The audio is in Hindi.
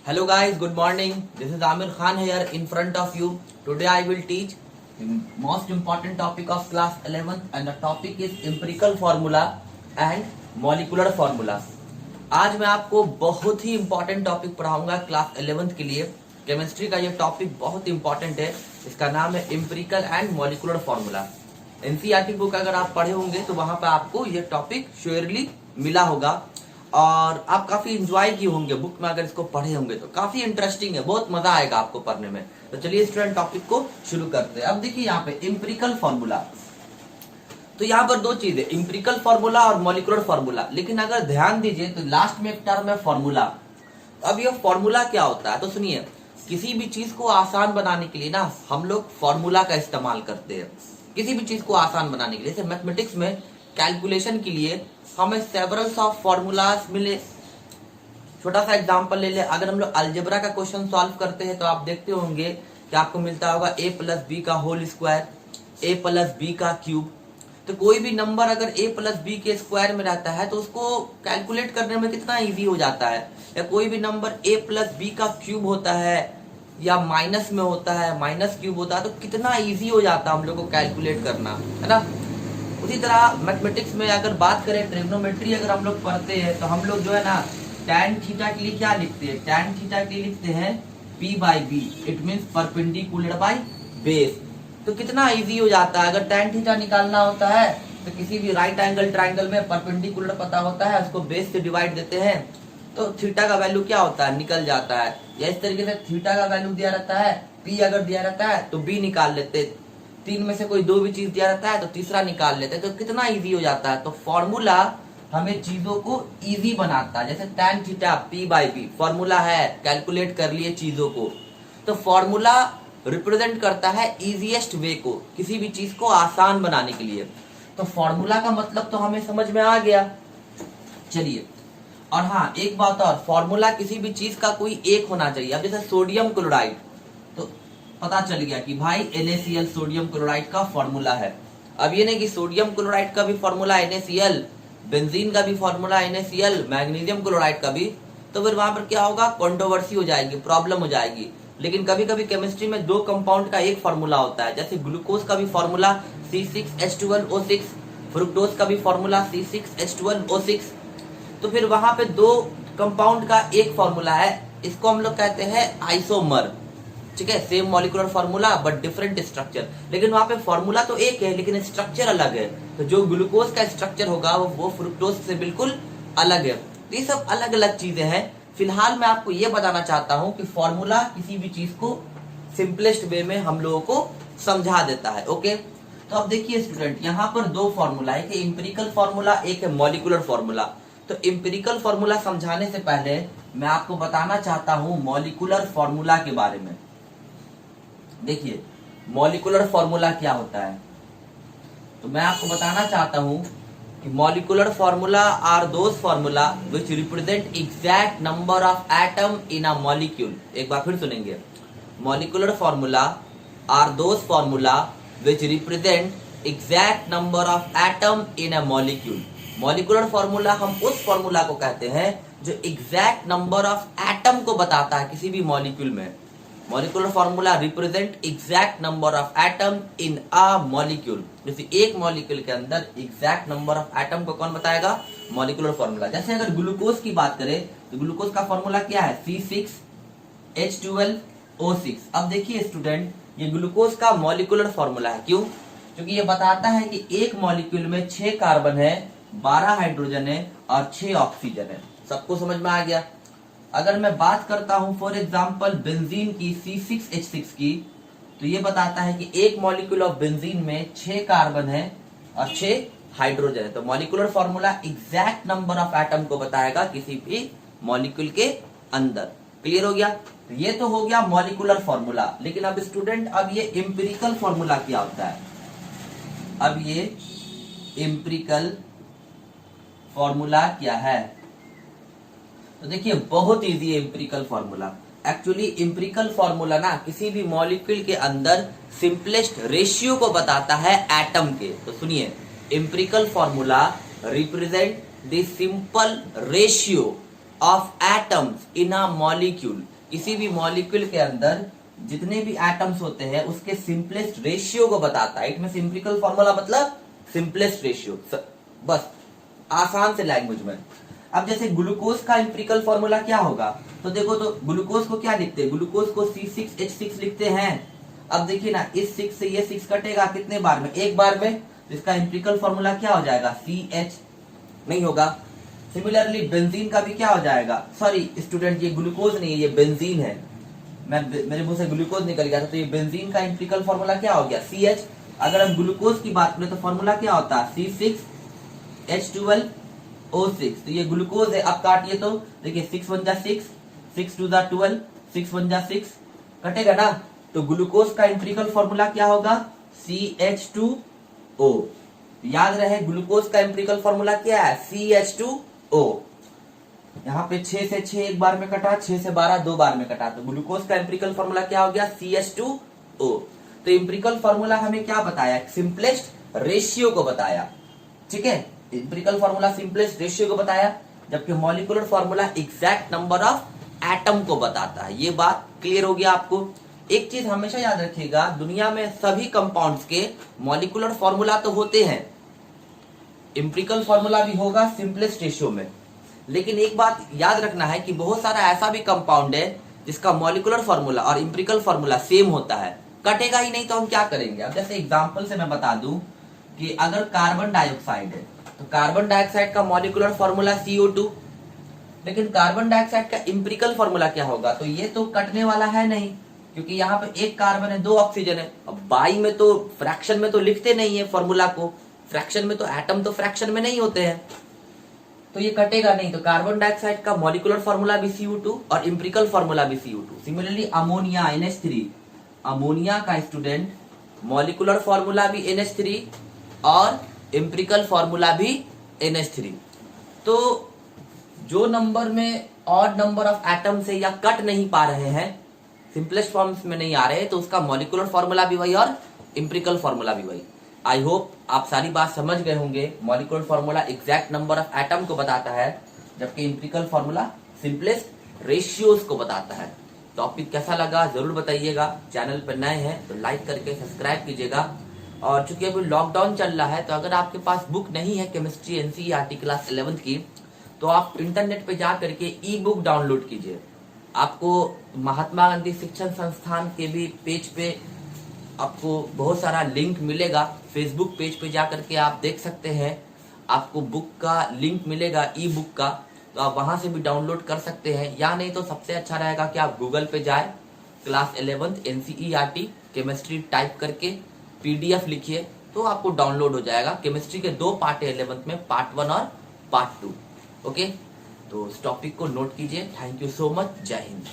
Hello guys, good morning. This is Amir Khan here in front of you. Today I will teach the most important topic of class 11th and the topic is empirical formula and molecular formula. आज मैं आपको बहुत ही important टॉपिक पढ़ाऊंगा क्लास 11th के लिए। केमिस्ट्री का ये टॉपिक बहुत इंपॉर्टेंट है। इसका नाम है empirical and molecular formula. NCERT book अगर आप पढ़े होंगे तो वहां पर आपको ये टॉपिक श्योरली मिला होगा और आप काफी इंजॉय किए होंगे बुक में। अगर इसको पढ़े होंगे तो काफी इंटरेस्टिंग है, बहुत मजा आएगा आपको पढ़ने में। तो चलिए स्टूडेंट टॉपिक को शुरू करते हैं। अब देखिए यहाँ पे एम्पिरिकल फार्मूला, तो यहाँ पर दो चीजें, एम्पिरिकल फार्मूला और मॉलिकुलर फार्मूला। लेकिन अगर ध्यान दीजिए तो लास्ट में एक टर्म है फार्मूला। अब ये फार्मूला क्या होता है तो सुनिए, किसी भी चीज को आसान बनाने के लिए ना हम लोग फार्मूला का इस्तेमाल करते हैं। किसी भी चीज को आसान बनाने के लिए, जैसे मैथमेटिक्स में कैलकुलेशन के लिए हमें सेवरल्स ऑफ फार्मूलाज मिले। छोटा सा एग्जांपल ले ले, अगर हम लोग अलजेब्रा का क्वेश्चन सॉल्व करते हैं तो आप देखते होंगे कि आपको मिलता होगा a प्लस बी का whole square, a plus b का क्यूब। तो कोई भी नंबर अगर a प्लस बी के स्क्वायर में रहता है तो उसको कैलकुलेट करने में कितना इजी हो जाता है। या कोई भी नंबर a प्लस बी का क्यूब होता है या माइनस में होता है, माइनस क्यूब होता है, तो कितना इजी हो जाता है हम लोग को कैलकुलेट करना, है ना। उसी तरह मैथमेटिक्स में अगर बात करें, ट्रिग्नोमेट्री अगर हम लोग पढ़ते हैं तो हम लोग जो है ना tan थीटा के लिए क्या लिखते हैं, tan थीटा के लिए लिखते हैं p by b, it means perpendicular by base. तो कितना इजी हो जाता है। अगर tan थीटा निकालना होता है तो किसी भी राइट एंगल ट्राइंगल में परपेंडिकुलर पता होता है, उसको बेस से डिवाइड देते हैं तो थीटा का वैल्यू क्या होता है, निकल जाता है। या इस तरीके से थीटा का वैल्यू दिया रहता है, p अगर दिया रहता है तो b निकाल लेते, तीन में से कोई दो भी चीज दिया रहता है तो तीसरा निकाल लेते हैं। तो कितना इजी हो जाता है। तो फॉर्मूला हमें चीजों को इजी बनाता है। जैसे tan theta p by b formula है, कैलकुलेट कर लिए चीजों को। तो फॉर्मूला रिप्रेजेंट करता है इजीएस्ट वे को, किसी भी चीज को आसान बनाने के लिए। तो फॉर्मूला का मतलब तो हमें समझ में आ गया। चलिए, और हाँ एक बात और, फॉर्मूला किसी भी चीज का कोई एक होना चाहिए। अब जैसे सोडियम क्लोराइड, तो पता चल गया कि भाई NaCl सोडियम क्लोराइड का फॉर्मूला है। अब ये नहीं कि सोडियम क्लोराइड का भी फॉर्मूला NaCl, बेंजीन का भी फॉर्मूला NaCl, मैग्नीशियम क्लोराइड का भी, तो फिर वहां पर क्या होगा, कंट्रोवर्सी हो जाएगी, प्रॉब्लम हो जाएगी। लेकिन कभी कभी केमिस्ट्री में दो कंपाउंड का एक फॉर्मूला होता है। जैसे ग्लूकोज का भी फॉर्मूला C6H12O6, फ्रुक्टोज का भी फॉर्मूला C6H12O6। तो फिर वहां पे दो कंपाउंड का एक फॉर्मूला है, इसको हम लोग कहते हैं आइसोमर। ठीक है, same molecular formula but different structure. लेकिन वहां पे फार्मूला तो एक है लेकिन स्ट्रक्चर अलग है। तो जो ग्लूकोज का स्ट्रक्चर होगा वो फ्रुक्टोज से बिल्कुल अलग है। तो ये सब अलग अलग चीजें हैं। फिलहाल मैं आपको ये बताना चाहता हूं कि फॉर्मूला किसी भी चीज को सिंपलेस्ट वे में हम लोगों को समझा देता है। ओके, तो अब देखिए स्टूडेंट, यहाँ पर दो फॉर्मूला है, एक एम्पिरिकल फॉर्मूला, एक है मॉलिकुलर फॉर्मूला। तो एम्पिरिकल फॉर्मूला समझाने से पहले मैं आपको बताना चाहता हूं मॉलिकुलर फॉर्मूला के बारे में। देखिए मॉलिकुलर फॉर्मूला क्या होता है, तो मैं आपको बताना चाहता हूं कि molecular formula are those formula which represent exact number of atom in a molecule. एक बार फिर सुनेंगे, molecular formula are those formula which represent exact number of atom in a molecule. Molecular formula हम उस फॉर्मूला को कहते हैं जो एग्जैक्ट नंबर ऑफ एटम को बताता है किसी भी मॉलिक्यूल में। Molecular formula represent exact number of atom in a molecule. जैसे एक मॉलिक्यूल के अंदर एग्जैक्ट नंबर ऑफ एटम को कौन बताएगा, मॉलिकुलर फॉर्मूला। जैसे अगर ग्लूकोज की बात करें तो ग्लूकोज का फॉर्मूला क्या है, C6H12O6। अब देखिए स्टूडेंट, ये ग्लूकोज का मॉलिकुलर फॉर्मूला है। क्यों? क्योंकि ये बताता है कि एक मॉलिक्यूल में 6 कार्बन है, 12 हाइड्रोजन है और 6 ऑक्सीजन है। सबको समझ में आ गया। अगर मैं बात करता हूं फॉर एग्जांपल बेंजीन की C6H6 की, तो ये बताता है कि एक मॉलिक्यूल ऑफ बेंजीन में 6 कार्बन है और 6 हाइड्रोजन है। तो molecular formula exact number of atom को बताएगा किसी भी मॉलिक्यूल के अंदर। क्लियर हो गया? तो ये तो हो गया मॉलिकुलर फॉर्मूला। लेकिन अब स्टूडेंट, अब ये एम्पिरिकल फॉर्मूला क्या होता है? अब ये एम्पिरिकल फॉर्मूला क्या है? तो देखिए बहुत इजी है empirical formula. Actually empirical formula ना किसी भी मॉलिक्यूल के अंदर सिंपलेस्ट रेशियो को बताता है एटम के। तो सुनिए, empirical formula represent the simple ratio of atoms in a molecule. किसी भी मॉलिक्यूल के अंदर जितने भी एटम्स होते हैं उसके सिंपलेस्ट रेशियो को बताता है। इट मींस एम्पिरिकल फॉर्मूला मतलब सिंपलेस्ट रेशियो, बस आसान से लैंग्वेज में। अब जैसे ग्लूकोज का एम्पिरिकल फॉर्मूला क्या होगा, तो देखो तो ग्लूकोज को क्या लिखते हैं, ग्लूकोज को C6H6 लिखते हैं। अब देखिए ना, इस 6 से ये 6 कटेगा कितने बार में, एक बार में, तो इसका एम्पिरिकल फॉर्मूला क्या हो जाएगा, CH नहीं होगा। सिमिलरली बेंजीन का भी क्या हो जाएगा, सॉरी स्टूडेंट ये ग्लूकोज नहीं है, ये बेंजीन है, मेरे मुंह से ग्लूकोज निकल गया था, तो ये बेंजीन का एम्पिरिकल फॉर्मूला क्या हो गया, CH। अगर हम ग्लूकोज की बात करें तो फॉर्मूला क्या होता है, C6H12O6, तो ये ग्लूकोज है। अब काटिए तो देखिए 6 1 जा 6, 6 2 जा 12, 6 1 जा 6, कटेगा ना, तो ग्लूकोज का एम्पिरिकल फॉर्मूला क्या होगा, CH2O। याद रहे ग्लूकोज का एम्पिरिकल फॉर्मूला क्या है, CH2O। यहाँ पे 6 से 6 एक बार में कटा, 6 से 12 दो बार में कटा, तो ग्लूकोज का एम्पिरिकल फॉर्मूला क्या हो गया, CH2O। तो एम्पिरिकल फॉर्मूला हमें क्या बताया, सिंपलेस्ट रेशियो को बताया, ठीक है। एम्पिरिकल फॉर्मूला सिंपलेस्ट रेशियो को बताया, जबकि molecular formula exact number of atom को बताता है। ये बात क्लियर हो गया आपको। एक चीज हमेशा याद रखिएगा, दुनिया में सभी कंपाउंड्स के मॉलिक्यूलर फॉर्मूला तो होते हैं, एम्पिरिकल फॉर्मूला भी होगा सिंपलेस्ट रेशियो में। लेकिन एक बात याद रखना है कि बहुत सारा ऐसा भी कंपाउंड है जिसका मॉलिक्यूलर फॉर्मूला और एम्पिरिकल फॉर्मूला सेम होता है, कटेगा ही नहीं, तो हम क्या करेंगे। अब जैसे एग्जांपल से मैं बता दूं कि अगर कार्बन डाइऑक्साइड है तो कार्बन डाइऑक्साइड का मॉलिक्यूलर फॉर्मूला CO2, लेकिन कार्बन डाइऑक्साइड का एम्पिरिकल फॉर्मूला क्या होगा, तो ये तो कटने वाला है नहीं, क्योंकि यहाँ पे एक कार्बन है, 2 ऑक्सीजन है। अब बाई में तो फ्रैक्शन में तो लिखते नहीं है फॉर्मूला को, फ्रैक्शन में तो एटम तो फ्रैक्शन में नहीं होते हैं, तो ये कटेगा नहीं। तो कार्बन डाइऑक्साइड का मॉलिक्यूलर फॉर्मूला भी CO2 और एम्पिरिकल फॉर्मूला भी CO2। Similarly ammonia NH3, ammonia का स्टूडेंट मॉलिक्यूलर फॉर्मूला भी NH3 और एम्पिरिकल फॉर्मूला भी NH3। तो जो नंबर में ऑड नंबर ऑफ एटम से या कट नहीं पा रहे हैं, सिंपलेस्ट फॉर्म्स में नहीं आ रहे, तो उसका मॉलिक्यूलर फॉर्मूला भी वही और एम्पिरिकल फॉर्मूला भी वही। आई होप आप सारी बात समझ गए होंगे। Molecular formula exact number of atom को बताता है, जबकि एम्पिरिकल फॉर्मूला सिंपलेस्ट रेशियोज को बताता है। टॉपिक कैसा लगा जरूर बताइएगा। चैनल पर नए हैं तो लाइक करके सब्सक्राइब कीजिएगा। और चूंकि अभी लॉकडाउन चल रहा है, तो अगर आपके पास बुक नहीं है केमिस्ट्री NCERT क्लास 11th की, तो आप इंटरनेट पे जा करके ई बुक डाउनलोड कीजिए। आपको महात्मा गांधी शिक्षण संस्थान के भी पेज पे आपको बहुत सारा लिंक मिलेगा। फेसबुक पेज पे जा करके आप देख सकते हैं, आपको बुक का लिंक मिलेगा ई बुक का, तो आप वहां से भी डाउनलोड कर सकते हैं। या नहीं तो सबसे अच्छा रहेगा कि आप गूगल पे जाए, class 11th NCERT chemistry type करके PDF लिखिए, तो आपको डाउनलोड हो जाएगा। केमिस्ट्री के 2 पार्ट है 11th में, पार्ट 1 और पार्ट 2। ओके, तो इस टॉपिक को नोट कीजिए। Thank you so much. जय हिंद।